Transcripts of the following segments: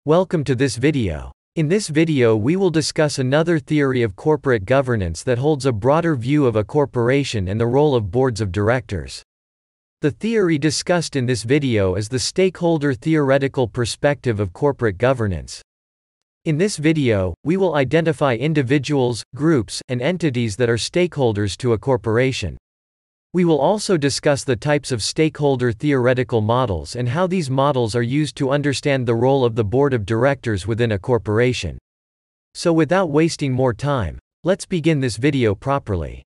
Welcome to this video. In this video we will discuss another theory of corporate governance that holds a broader view of a corporation and the role of boards of directors. The theory discussed in this video is the stakeholder theoretical perspective of corporate governance. In this video, we will identify individuals, groups, and entities that are stakeholders to a corporation. We will also discuss the types of stakeholder theoretical models and how these models are used to understand the role of the board of directors within a corporation. So without wasting more time, let's begin this video properly.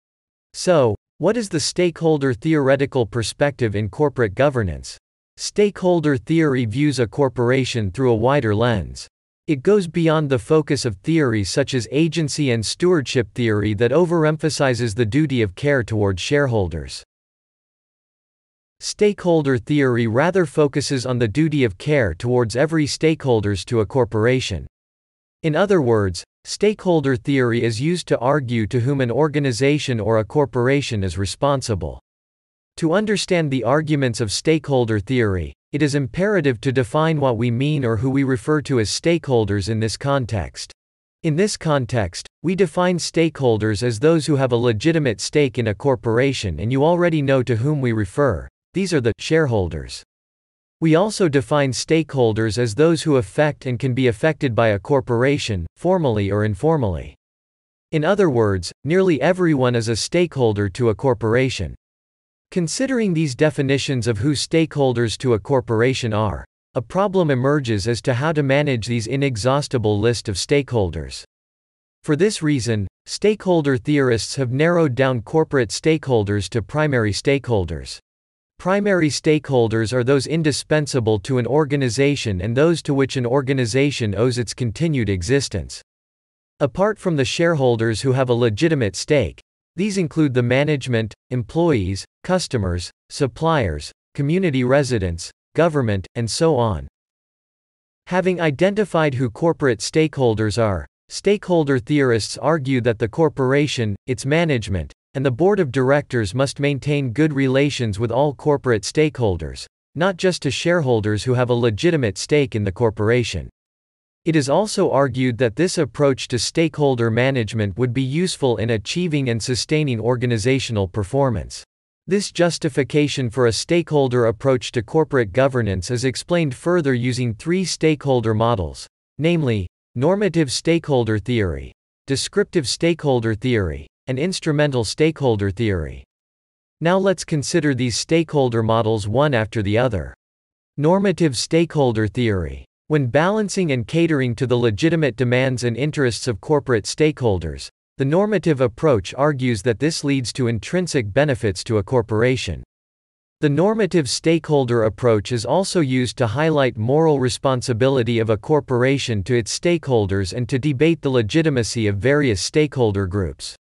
So, what is the stakeholder theoretical perspective in corporate governance? Stakeholder theory views a corporation through a wider lens. It goes beyond the focus of theories such as agency and stewardship theory that overemphasizes the duty of care towards shareholders. Stakeholder theory rather focuses on the duty of care towards every stakeholders to a corporation. In other words, stakeholder theory is used to argue to whom an organization or a corporation is responsible. To understand the arguments of stakeholder theory, it is imperative to define what we mean or who we refer to as stakeholders in this context. In this context, we define stakeholders as those who have a legitimate stake in a corporation, and you already know to whom we refer. These are the shareholders. We also define stakeholders as those who affect and can be affected by a corporation, formally or informally. In other words, nearly everyone is a stakeholder to a corporation. Considering these definitions of who stakeholders to a corporation are, a problem emerges as to how to manage these inexhaustible list of stakeholders. For this reason, stakeholder theorists have narrowed down corporate stakeholders to primary stakeholders. Primary stakeholders are those indispensable to an organization and those to which an organization owes its continued existence. Apart from the shareholders who have a legitimate stake, these include the management, employees, customers, suppliers, community residents, government, and so on. Having identified who corporate stakeholders are, stakeholder theorists argue that the corporation, its management, and the board of directors must maintain good relations with all corporate stakeholders, not just to shareholders who have a legitimate stake in the corporation. It is also argued that this approach to stakeholder management would be useful in achieving and sustaining organizational performance. This justification for a stakeholder approach to corporate governance is explained further using three stakeholder models, namely, normative stakeholder theory, descriptive stakeholder theory, and instrumental stakeholder theory. Now let's consider these stakeholder models one after the other. Normative stakeholder theory. When balancing and catering to the legitimate demands and interests of corporate stakeholders, the normative approach argues that this leads to intrinsic benefits to a corporation. The normative stakeholder approach is also used to highlight moral responsibility of a corporation to its stakeholders and to debate the legitimacy of various stakeholder groups.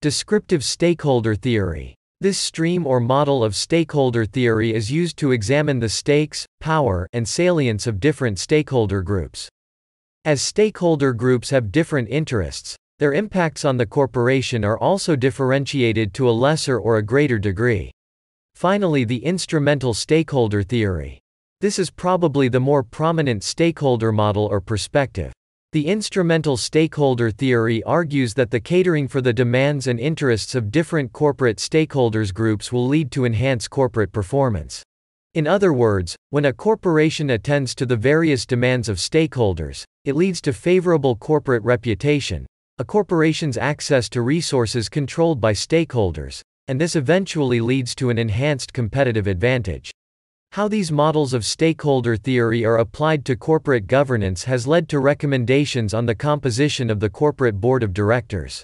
Descriptive stakeholder theory. This stream or model of stakeholder theory is used to examine the stakes, power, and salience of different stakeholder groups. As stakeholder groups have different interests, their impacts on the corporation are also differentiated to a lesser or a greater degree. Finally, the instrumental stakeholder theory. This is probably the more prominent stakeholder model or perspective. The instrumental stakeholder theory argues that the catering for the demands and interests of different corporate stakeholders groups will lead to enhanced corporate performance. In other words, when a corporation attends to the various demands of stakeholders, it leads to favorable corporate reputation, a corporation's access to resources controlled by stakeholders, and this eventually leads to an enhanced competitive advantage. How these models of stakeholder theory are applied to corporate governance has led to recommendations on the composition of the corporate board of directors.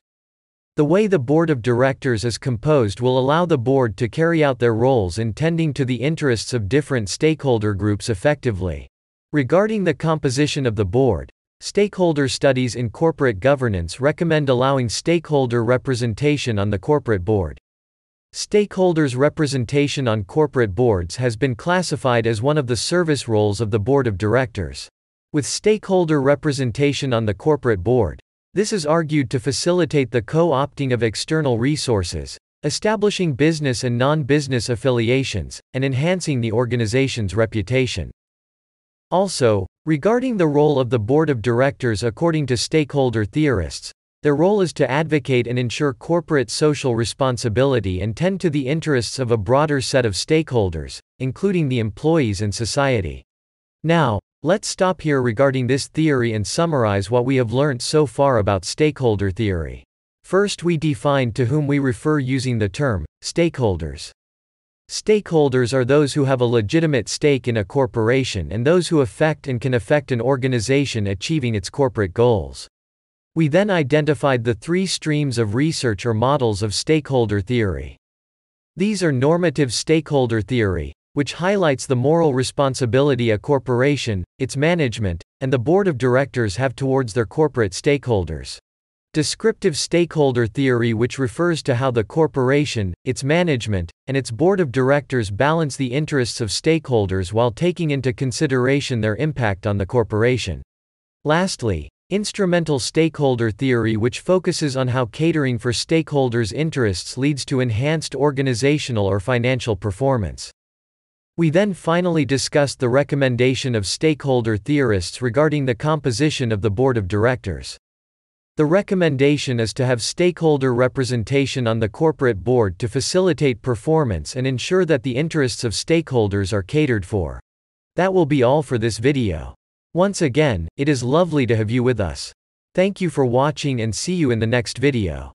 The way the board of directors is composed will allow the board to carry out their roles in tending to the interests of different stakeholder groups effectively. Regarding the composition of the board, stakeholder studies in corporate governance recommend allowing stakeholder representation on the corporate board. Stakeholders' representation on corporate boards has been classified as one of the service roles of the board of directors. With stakeholder representation on the corporate board, this is argued to facilitate the co-opting of external resources, establishing business and non-business affiliations, and enhancing the organization's reputation. Also, Regarding the role of the board of directors according to stakeholder theorists, their role is to advocate and ensure corporate social responsibility and tend to the interests of a broader set of stakeholders, including the employees and society. Now, let's stop here regarding this theory and summarize what we have learnt so far about stakeholder theory. First, we define to whom we refer using the term stakeholders. Stakeholders are those who have a legitimate stake in a corporation and those who affect and can affect an organization achieving its corporate goals. We then identified the three streams of research or models of stakeholder theory. These are normative stakeholder theory, which highlights the moral responsibility a corporation, its management, and the board of directors have towards their corporate stakeholders. Descriptive stakeholder theory, which refers to how the corporation, its management, and its board of directors balance the interests of stakeholders while taking into consideration their impact on the corporation. Lastly, instrumental stakeholder theory, which focuses on how catering for stakeholders' interests leads to enhanced organizational or financial performance. We then finally discussed the recommendation of stakeholder theorists regarding the composition of the board of directors. The recommendation is to have stakeholder representation on the corporate board to facilitate performance and ensure that the interests of stakeholders are catered for. That will be all for this video. Once again, it is lovely to have you with us. Thank you for watching and see you in the next video.